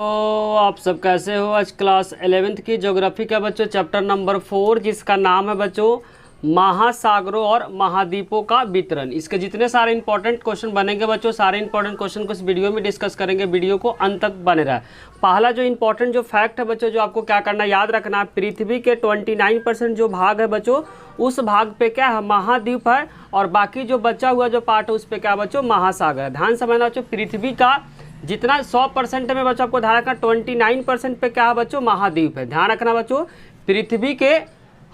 तो आप सब कैसे हो। आज क्लास 11th की ज्योग्राफी का बच्चों चैप्टर नंबर 4 जिसका नाम है बच्चों महासागरों और महाद्वीपों का वितरण। इसके जितने सारे इंपॉर्टेंट क्वेश्चन बनेंगे बच्चों, सारे इंपॉर्टेंट क्वेश्चन को इस वीडियो में डिस्कस करेंगे। वीडियो को अंत तक बने रहा है। पहला जो इंपॉर्टेंट जो फैक्ट है बच्चों, जो आपको क्या करना याद रखना है, पृथ्वी के 29% जो भाग है बच्चों, उस भाग पे क्या है, महाद्वीप है, और बाकी जो बचा हुआ जो पार्ट है उस पर क्या बच्चों, महासागर है। ध्यान समझना बच्चों, पृथ्वी का जितना 100% में बच्चों आपको ध्यान रखना, 29% पे क्या है बच्चों, महाद्वीप है। ध्यान रखना बच्चों, पृथ्वी के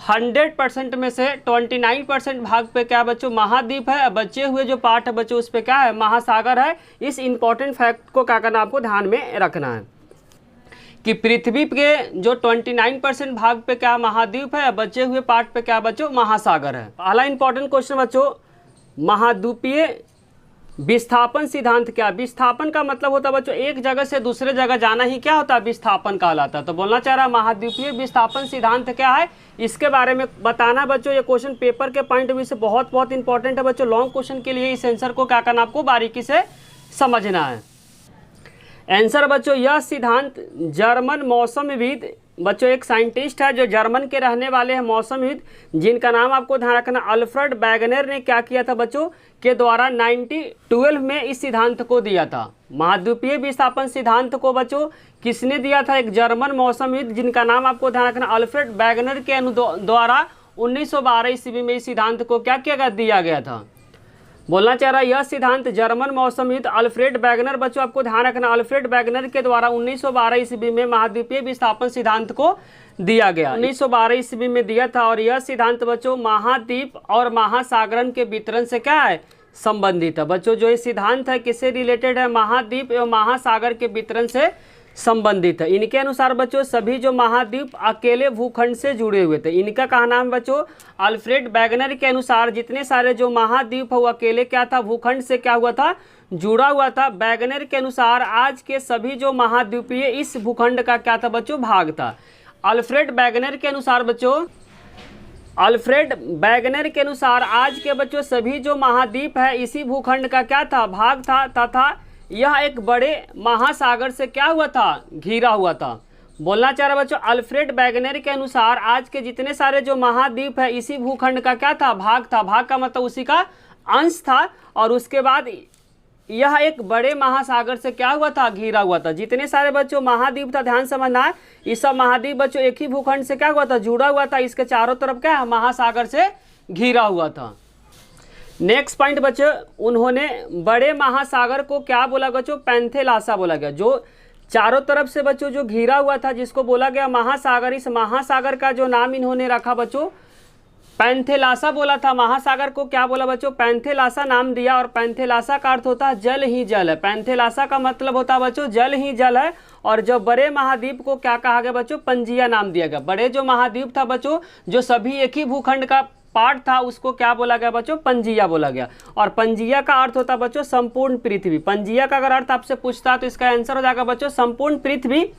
100% में से 29% भाग पे क्या है बच्चों, महाद्वीप है। बचे हुए जो पार्ट है बच्चों उस पे क्या है, महासागर है। इस इंपॉर्टेंट फैक्ट को क्या करना, आपको ध्यान में रखना है कि पृथ्वी के जो 29% भाग पे क्या महाद्वीप है, बचे हुए पार्ट पे क्या बच्चों, महासागर है। पहला इंपॉर्टेंट क्वेश्चन बच्चों, महाद्वीपीय विस्थापन सिद्धांत क्या। विस्थापन का मतलब होता है बच्चों एक जगह से दूसरे जगह जाना ही क्या होता है, विस्थापन कहलाता है। तो बोलना चाह रहा है महाद्वीपीय विस्थापन सिद्धांत क्या है, इसके बारे में बताना बच्चों। ये क्वेश्चन पेपर के पॉइंट ऑफ व्यू से बहुत इंपॉर्टेंट है बच्चों। लॉन्ग क्वेश्चन के लिए इस आंसर को क्या करना, आपको बारीकी से समझना है। आंसर बच्चों, यह सिद्धांत जर्मन मौसमविद बच्चों, एक साइंटिस्ट है जो जर्मन के रहने वाले हैं, मौसमविद, जिनका नाम आपको ध्यान रखना अल्फ्रेड वेगनर ने क्या किया था बच्चों के द्वारा 1912 में इस सिद्धांत को दिया था। महाद्वीपीय विस्थापन सिद्धांत को बच्चों किसने दिया था, एक जर्मन मौसमविद जिनका नाम आपको ध्यान रखना अल्फ्रेड वेगनर के द्वारा 1912 ईस्वी में इस सिद्धांत को क्या किया गया, दिया गया था। बोलना चाह रहा है यह सिद्धांत जर्मन मौसमविद अल्फ्रेड वेगनर बच्चों आपको ध्यान रखना अल्फ्रेड वेगनर के द्वारा 1912 ईस्वी में महाद्वीपीय विस्थापन सिद्धांत को दिया गया। 1912 ईस्वी में दिया था। और यह सिद्धांत बच्चों महाद्वीप और महासागरन के वितरण से क्या है, संबंधित है। बच्चों जो ये सिद्धांत है किससे रिलेटेड है, महाद्वीप एवं महासागर के वितरण से संबंधित है। इनके अनुसार बच्चों सभी जो महाद्वीप अकेले भूखंड से जुड़े हुए थे। इनका कहा नाम बच्चों अल्फ्रेड वेगनर के अनुसार जितने सारे जो महाद्वीप है वो अकेले क्या था, भूखंड से क्या हुआ था, जुड़ा हुआ था। वेगनर के अनुसार आज के सभी जो महाद्वीपीय इस भूखंड का क्या था बच्चों, भाग था। अल्फ्रेड वेगनर के अनुसार बच्चों, अल्फ्रेड वेगनर के अनुसार आज के बच्चों सभी जो महाद्वीप है इसी भूखंड का क्या था, भाग था, तथा यह एक बड़े महासागर से क्या हुआ था, घिरा हुआ था। बोलना चाह रहा बच्चों अल्फ्रेड वेगनर के अनुसार आज के जितने सारे जो महाद्वीप है इसी भूखंड का क्या था, भाग था। भाग का मतलब उसी का अंश था। और उसके बाद यह एक बड़े महासागर से क्या हुआ था, घिरा हुआ था। जितने सारे बच्चों महाद्वीप था, ध्यान समझना है, ये सब महाद्वीप बच्चों एक ही भूखंड से क्या हुआ था, जुड़ा हुआ था। इसके चारों तरफ क्या महासागर से घिरा हुआ था। नेक्स्ट पॉइंट बच्चों, उन्होंने बड़े महासागर को क्या बोला बच्चों, पैंथेलासा बोला गया। जो चारों तरफ से बच्चों जो घिरा हुआ था जिसको बोला गया महासागर, इस महासागर का जो नाम इन्होंने रखा बच्चों पैंथेलासा बोला था। महासागर को क्या बोला बच्चों, पैंथेलासा नाम दिया। और पैंथेलासा का अर्थ होता है जल ही जल है। पैंथेलासा का मतलब होता है बच्चों जल ही जल है। और जो बड़े महाद्वीप को क्या कहा गया बच्चों, पंजिया नाम दिया गया। बड़े जो महाद्वीप था बच्चों, जो सभी एक ही भूखंड का पार्ट था, उसको क्या बोला गया बच्चों, पंजिया बोला गया। और पंजिया का अर्थ होता है बच्चों संपूर्ण पृथ्वी। पंजिया का अगर अर्थ आपसे पूछता है तो इसका आंसर हो जाएगा बच्चों संपूर्ण पृथ्वी।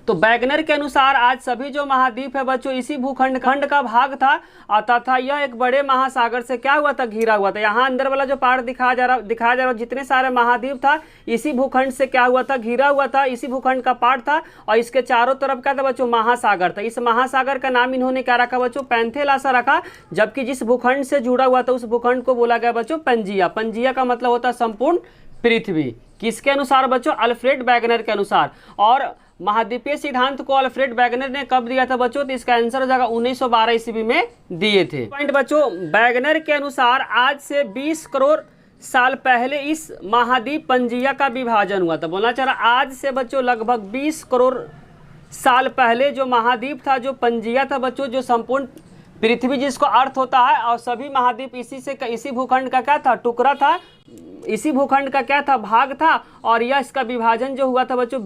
तो वेगनर के अनुसार आज सभी जो महाद्वीप है बच्चों इसी भूखंड का भाग था, तथा यह एक बड़े महासागर से क्या हुआ था, घिरा हुआ था। यहाँ अंदर वाला जो पार्ट दिखाया जा रहा जितने सारे महाद्वीप था इसी भूखंड से क्या हुआ था, घिरा हुआ था। इसी भूखंड का पार्ट था और इसके चारों तरफ क्या था बच्चों, महासागर था। इस महासागर का नाम इन्होंने क्या रखा बच्चों, पैंथेलासा रखा। जबकि जिस भूखंड से जुड़ा हुआ था उस भूखंड को बोला गया बच्चों पंजिया। पंजिया का मतलब होता है संपूर्ण पृथ्वी। किसके अनुसार बच्चों, अल्फ्रेड वेगनर के अनुसार। और महाद्वीपीय सिद्धांत को अल्फ्रेड वेगनर ने कब दिया था बच्चों, तो इसका आंसर हो जाएगा 1912 ईस्वी में दिए थे। पॉइंट बच्चों, वेगनर के अनुसार आज से 20 करोड़ साल पहले इस महाद्वीप पंजिया का विभाजन हुआ था। बोलना चाह रहा आज से बच्चों लगभग 20 करोड़ साल पहले जो महाद्वीप था, जो पंजिया था बच्चों, जो संपूर्ण पृथ्वी जिसको अर्थ होता है, और सभी महाद्वीप इसी भूखंड का क्या था, टुकड़ा था, इसी भूखंड का क्या था, भाग था। और यह इसका विभाजन जो हुआ था बच्चों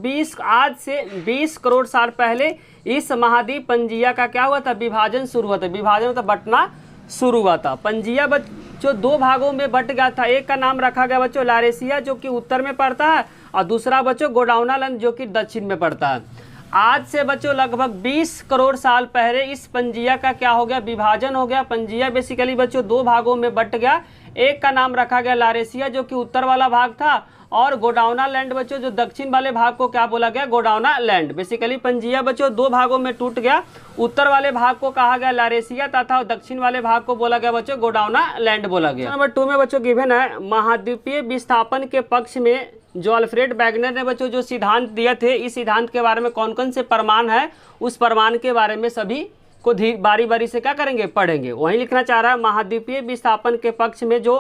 आज से 20 करोड़ साल पहले इस महाद्वीप पंजिया का क्या हुआ था, विभाजन शुरू हुआ था। विभाजन मतलब बंटना शुरू हुआ था। पंजिया बच्चों दो भागों में बंट गया था। एक का नाम रखा गया बच्चों लारेसिया जो कि उत्तर में पड़ता है, और दूसरा बच्चों गोडाउनालैंड जो कि दक्षिण में पड़ता है। आज से बच्चों लगभग 20 करोड़ साल पहले इस पंजिया का क्या हो गया, विभाजन हो गया। पंजिया बेसिकली बच्चों दो भागों में बंट गया। एक का नाम रखा गया लारेसिया जो कि उत्तर वाला भाग था, और गोंडवाना लैंड बच्चों जो दक्षिण वाले भाग को क्या बोला गया, गोंडवाना लैंड। बेसिकली पंजिया बच्चों दो भागों में टूट गया, उत्तर वाले भाग को कहा गया लारेसिया तथा दक्षिण वाले भाग को बोला गया बच्चों गोंडवाना लैंड बोला गया। नंबर 2 में बच्चों गिवन है महाद्वीपीय विस्थापन के पक्ष में जो अल्फ्रेड वैगनर ने बच्चों जो सिद्धांत दिए थे, इस सिद्धांत के बारे में कौन कौन से प्रमाण है, उस प्रमाण के बारे में सभी को बारी बारी से क्या करेंगे, पढ़ेंगे। वहीं लिखना चाह रहा है महाद्वीपीय विस्थापन के पक्ष में जो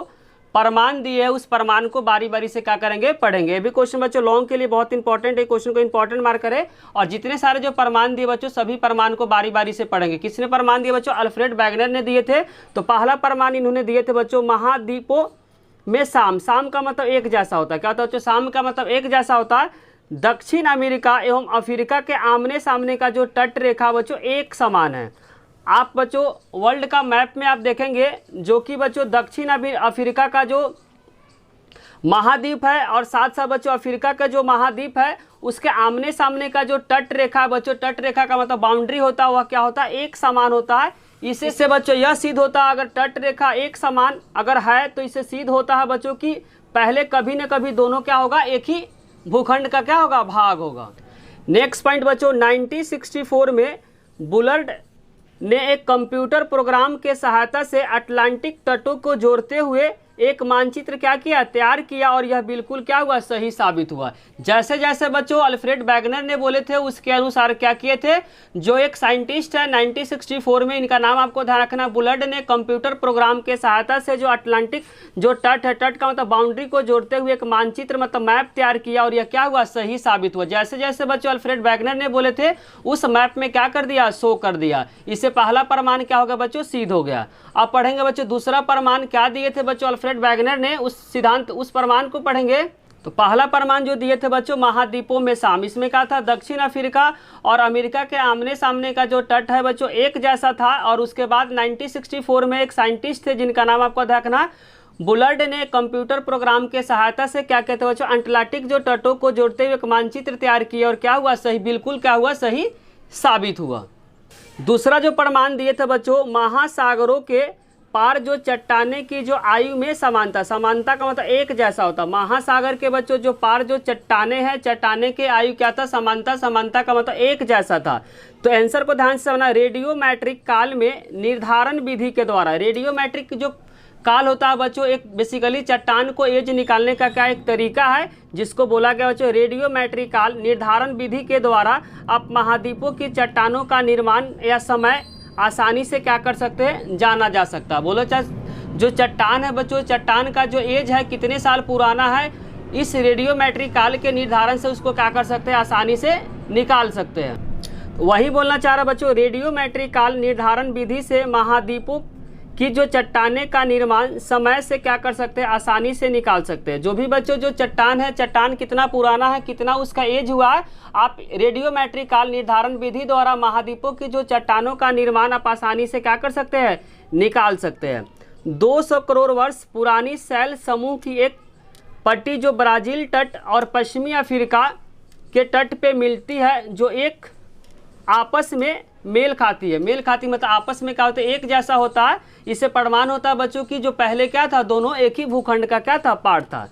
प्रमाण दिए है उस प्रमाण को बारी बारी से क्या करेंगे, पढ़ेंगे। ये भी क्वेश्चन बच्चों लॉन्ग के लिए बहुत इंपॉर्टेंट है, क्वेश्चन को इंपॉर्टेंट मार्क करें। और जितने सारे जो प्रमाण दिए बच्चों सभी प्रमाण को बारी बारी से पढ़ेंगे। किसने प्रमाण दिए बच्चों, अल्फ्रेड वैगनर ने दिए थे। तो पहला प्रमाण इन्होंने दिए थे बच्चों महाद्वीपों में शाम का मतलब एक जैसा होता है। क्या होता है बच्चों, शाम का मतलब एक जैसा होता है। दक्षिण अमेरिका एवं अफ्रीका के आमने सामने का जो तट रेखा बच्चों एक समान है। आप बच्चों वर्ल्ड का मैप में आप देखेंगे जो कि बच्चों दक्षिण अफ्रीका का जो महाद्वीप है और साथ साथ बच्चों अफ्रीका का जो महाद्वीप है उसके आमने सामने का जो तट रेखा है बच्चों, तट रेखा का मतलब बाउंड्री होता है, वह क्या होता है, एक समान होता है। इससे बच्चों यह सिद्ध होता है अगर तट रेखा एक समान अगर है तो इससे सिद्ध होता है बच्चों कि पहले कभी न कभी दोनों क्या होगा, एक ही भूखंड का क्या होगा, भाग होगा। नेक्स्ट पॉइंट बच्चों 1964 में बुलर्ड ने एक कंप्यूटर प्रोग्राम के सहायता से अटलांटिक तटों को जोड़ते हुए एक मानचित्र क्या किया, तैयार किया और यह बिल्कुल क्या हुआ, सही साबित हुआ। जैसे जैसे बच्चों अल्फ्रेड वैगनर ने बोले थे उसके अनुसार क्या किए थे, जो एक साइंटिस्ट है 1964 में, इनका नाम आपको ध्यान रखना, बुलर्ड ने कंप्यूटर प्रोग्राम के सहायता से जो अटलांटिक जो तट है, तट का मतलब बाउंड्री को जोड़ते हुए एक मानचित्र मतलब मैप तैयार किया और यह क्या हुआ, सही साबित हुआ। जैसे जैसे बच्चों अल्फ्रेड वैगनर ने बोले थे उस मैप में क्या कर दिया, शो कर दिया। इससे पहला प्रमाण क्या होगा बच्चों, सिद्ध हो गया। अब पढ़ेंगे बच्चों दूसरा प्रमाण क्या दिए थे बच्चों अल्फ्रेड वैगनर ने, उस सिद्धांत उस प्रमाण को पढ़ेंगे। तो पहला प्रमाण जो दिए थे बच्चों महाद्वीपों में शाम, इसमें क्या था, दक्षिण अफ्रीका और अमेरिका के आमने सामने का जो तट है बच्चों एक जैसा था। और उसके बाद 1964 में एक साइंटिस्ट थे जिनका नाम आपको देखना, बुलर्ड ने कंप्यूटर प्रोग्राम के सहायता से क्या कहते हैं बच्चों, अटलांटिक जो तटों को जोड़ते हुए एक मानचित्र तैयार किया और क्या हुआ, सही, बिल्कुल क्या हुआ, सही साबित हुआ। दूसरा जो प्रमाण दिए थे बच्चों महासागरों के पार जो चट्टाने की जो आयु में समानता, समानता का मतलब एक जैसा होता। महासागर के बच्चों जो पार जो चट्टाने हैं, चट्टाने के आयु क्या था, समानता, समानता का मतलब एक जैसा था। तो आंसर को ध्यान से समझना, रेडियोमेट्रिक काल में निर्धारण विधि के द्वारा, रेडियोमेट्रिक जो काल होता है बच्चों एक बेसिकली चट्टान को एज निकालने का क्या एक तरीका है जिसको बोला गया बच्चों रेडियोमेट्रिक काल, निर्धारण विधि के द्वारा आप महाद्वीपों की चट्टानों का निर्माण या समय आसानी से क्या कर सकते हैं, जाना जा सकता है। बोलो चाहे जो चट्टान है बच्चों, चट्टान का जो एज है कितने साल पुराना है, इस रेडियोमेट्रिक काल के निर्धारण से उसको क्या कर सकते हैं, आसानी से निकाल सकते हैं। वही बोलना चाह रहा बच्चों, रेडियोमेट्रिक काल निर्धारण विधि से महाद्वीपों कि जो चट्टाने का निर्माण समय से क्या कर सकते हैं, आसानी से निकाल सकते हैं। जो भी बच्चों जो चट्टान है, चट्टान कितना पुराना है, कितना उसका एज हुआ है, आप रेडियोमेट्रिक काल निर्धारण विधि द्वारा महाद्वीपों की जो चट्टानों का निर्माण आप आसानी से क्या कर सकते हैं, निकाल सकते हैं। 200 करोड़ वर्ष पुरानी शैल समूह की एक पट्टी जो ब्राज़ील तट और पश्चिमी अफ्रीका के तट पे मिलती है, जो एक आपस में मेल खाती है। मेल खाती मतलब आपस में क्या होता है, एक जैसा होता है। इससे प्रमाण होता है बच्चों की जो पहले क्या था, दोनों एक ही भूखंड का क्या था, पार्ट था।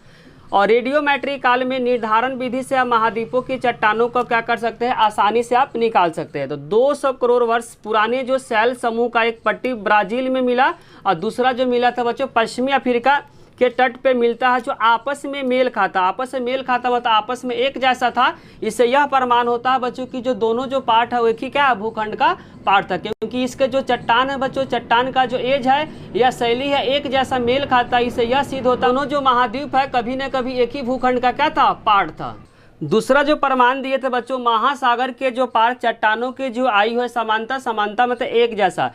और रेडियोमेट्रिक काल में निर्धारण विधि से आप महाद्वीपों की चट्टानों को क्या कर सकते हैं, आसानी से आप निकाल सकते हैं। तो 200 करोड़ वर्ष पुराने जो शैल समूह का एक पट्टी ब्राज़ील में मिला और दूसरा जो मिला था बच्चों पश्चिमी अफ्रीका के तट पे मिलता है, जो आपस में मेल खाता, आपस में मेल खाता मतलब आपस में एक जैसा था। इससे यह प्रमाण होता है बच्चों की जो दोनों जो पार्ट है वो एक ही क्या भूखंड का पार्ट था, क्योंकि इसके जो चट्टान है बच्चों, चट्टान का जो एज है या शैली है एक जैसा मेल खाता है। इससे यह सिद्ध होता है दोनों जो महाद्वीप है कभी न कभी एक ही भूखंड का क्या था, पार्ट था। दूसरा जो प्रमाण दिए थे बच्चों महासागर के जो पार चट्टानों की जो आयु है समानता, समानता मतलब एक जैसा।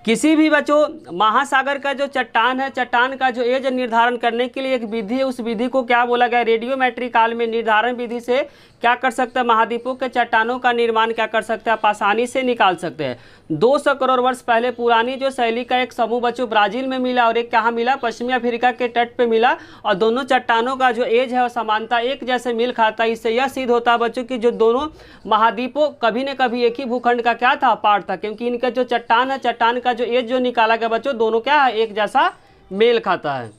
किसी भी बच्चों महासागर का जो चट्टान है, चट्टान का जो एज निर्धारण करने के लिए एक विधि है, उस विधि को क्या बोला गया, रेडियोमेट्रिक काल में निर्धारण विधि से क्या कर सकते हैं, महाद्वीपों के चट्टानों का निर्माण क्या कर सकते हैं, आप आसानी से निकाल सकते हैं। 200 करोड़ वर्ष पहले पुरानी जो शैली का एक समूह बच्चों ब्राज़ील में मिला और एक कहाँ मिला, पश्चिमी अफ्रीका के तट पे मिला और दोनों चट्टानों का जो एज है और समानता एक जैसे मिल खाता है। इससे यह सिद्ध होता है बच्चों की जो दोनों महाद्वीपों कभी न कभी एक ही भूखंड का क्या था, पार्ट था, क्योंकि इनका जो चट्टान है, चट्टान का जो एज जो निकाला गया बच्चों दोनों क्या है, एक जैसा मेल खाता है।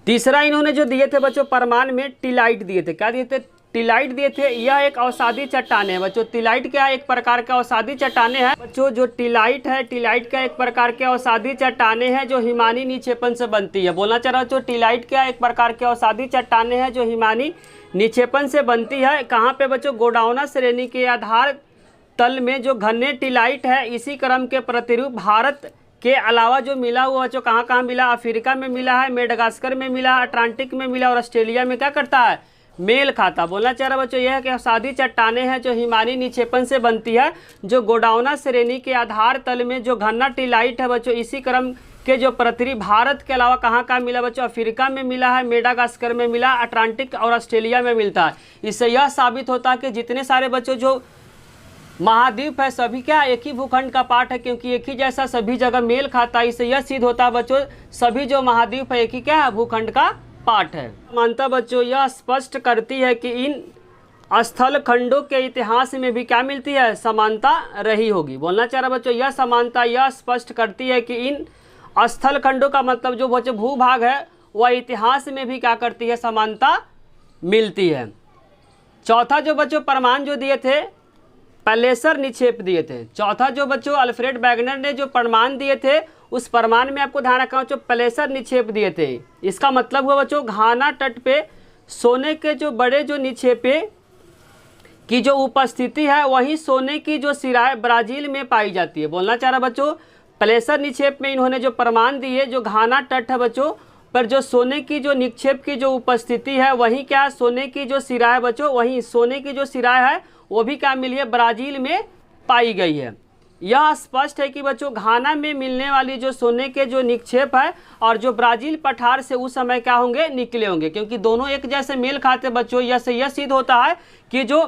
तीसरा इन्होंने जो दिए थे बच्चों परमाण में टिलाइट दिए थे। क्या दिए थे? टिलाइट दिए थे। यह एक अवसादी चट्टाने है बच्चों। टिलाइट क्या है? एक प्रकार का अवसादी चट्टाने हैं बच्चों। जो टिलाइट है, टिलाइट का एक प्रकार के अवसादी चट्टाने हैं जो हिमानी निक्षेपण से बनती है। बोलना चाह रहा हूँ बच्चों, टिलाइट क्या एक प्रकार के अवसादी चट्टाने हैं जो हिमानी निक्षेपण से बनती है। कहाँ पे बच्चों? गोंडवाना श्रेणी के आधार तल में जो घने टिलाइट है, इसी क्रम के प्रतिरूप भारत के अलावा जो मिला हुआ बच्चों कहाँ कहाँ मिला? अफ्रीका में मिला है, मेडागास्कर में मिला, अटलांटिक में मिला और ऑस्ट्रेलिया में क्या करता है? मेल खाता। बोलना चाह रहा बच्चों यह है कि अवसादी चट्टाने हैं जो हिमानी निक्षेपण से बनती है, जो गोंडवाना श्रेणी के आधार तल में जो घना टिलाइट है बच्चों, इसी क्रम के जो प्रतिरूप भारत के अलावा कहाँ कहाँ मिला बच्चों? अफ्रीका में मिला है, मेडागास्कर में मिला, अटलांटिक और ऑस्ट्रेलिया में मिलता है। इससे यह साबित होता है कि जितने सारे बच्चों जो महाद्वीप है सभी क्या एक ही भूखंड का पार्ट है, क्योंकि एक ही जैसा सभी जगह मेल खाता है। इससे यह सिद्ध होता है बच्चों सभी जो महाद्वीप है एक ही क्या है? भूखंड का पार्ट है। समानता बच्चों यह स्पष्ट करती है कि इन स्थल खंडों के इतिहास में भी क्या मिलती है? समानता रही होगी। बोलना चाह रहा बच्चों यह समानता यह स्पष्ट करती है कि इन स्थल खंडों का मतलब जो बच्चों भूभाग है वह इतिहास में भी क्या करती है? समानता मिलती है। चौथा जो बच्चों प्रमाण जो दिए थे पैलेसर निक्षेप दिए थे। चौथा जो बच्चों अल्फ्रेड वैगनर ने जो प्रमाण दिए थे उस प्रमाण में आपको ध्यान रखना बच्चों पैलेसर निक्षेप दिए थे। इसका मतलब हुआ बच्चों घाना तट पे सोने के जो बड़े जो निक्षेपे की जो उपस्थिति है वहीं सोने की जो सिराएं ब्राज़ील में पाई जाती है। बोलना चाह रहा बच्चों पैलेसर निक्षेप में इन्होंने जो प्रमाण दिए जो घाना तट है बच्चों पर जो सोने की जो निक्षेप की जो उपस्थिति है वहीं क्या सोने की जो सिराएं बच्चों वहीं सोने की जो सिराएं है वो भी क्या मिली है? ब्राज़ील में पाई गई है। यह स्पष्ट है कि बच्चों घाना में मिलने वाली जो सोने के जो निक्षेप है और जो ब्राज़ील पठार से उस समय क्या होंगे? निकले होंगे, क्योंकि दोनों एक जैसे मेल खाते बच्चों। यह से यह सिद्ध होता है कि जो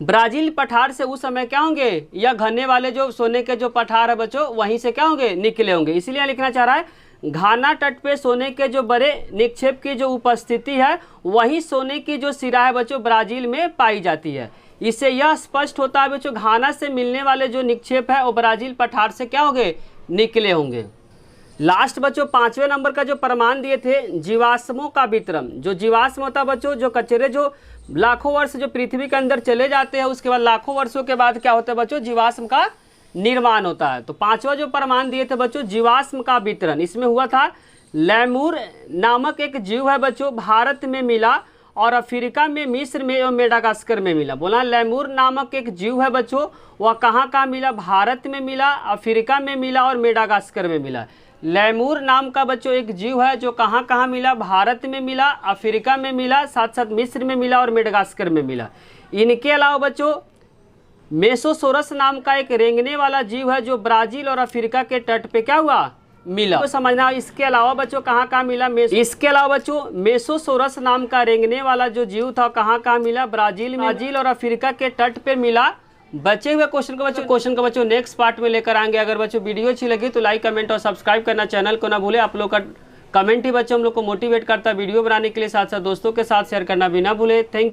ब्राज़ील पठार से उस समय क्या होंगे? यह घने वाले जो सोने के जो पठार है बच्चों वहीं से क्या होंगे? निकले होंगे। इसलिए लिखना चाह रहा है घाना तट पे सोने के जो बड़े निक्षेप की जो उपस्थिति है वहीं सोने की जो सिरा है बच्चों ब्राज़ील में पाई जाती है। इससे यह स्पष्ट होता है बच्चों घाना से मिलने वाले जो निक्षेप है वो ब्राज़ील पठार से क्या होंगे? निकले होंगे। लास्ट बच्चों 5वें नंबर का जो प्रमाण दिए थे जीवाश्मों का वितरण। जो जीवाश्म होता है बच्चों जो कचरे जो लाखों वर्ष जो पृथ्वी के अंदर चले जाते हैं उसके बाद लाखों वर्षों के बाद क्या होता है बच्चों? जीवाश्म का निर्माण होता है। तो 5वां जो प्रमाण दिए थे बच्चों जीवाश्म का वितरण, इसमें हुआ था लैमूर नामक एक जीव है बच्चों भारत में मिला और अफ्रीका में, मिस्र में और मेडागास्कर में मिला। बोला लैमूर नामक एक जीव है बच्चों वह कहाँ कहाँ मिला? भारत में मिला, अफ्रीका में मिला और मेडागास्कर में मिला। लैमूर नाम का बच्चों एक जीव है जो कहाँ कहाँ मिला? भारत में मिला, अफ्रीका में मिला, साथ साथ मिस्र में मिला और मेडागास्कर में मिला। इनके अलावा बच्चों मेसोसोरस नाम का एक रेंगने वाला जीव है जो ब्राज़ील और अफ्रीका के तट पे क्या हुआ? मिला। तो समझना इसके अलावा बच्चों कहाँ कहाँ मिला? इसके अलावा बच्चों मेसोसोरस नाम का रेंगने वाला जो जीव था कहाँ कहाँ मिला? ब्राज़ील में, ब्राज़ील और अफ्रीका के तट पे मिला। बचे हुए क्वेश्चन को बच्चों नेक्स्ट पार्ट में लेकर आएंगे। अगर बच्चों वीडियो अच्छी लगी तो लाइक कमेंट और सब्सक्राइब करना चैनल को ना भूले। आप लोग का कमेंट ही बच्चों हम लोग को मोटिवेट करता है वीडियो बनाने के लिए, साथ साथ दोस्तों के साथ शेयर करना भी ना भूले। Thank you.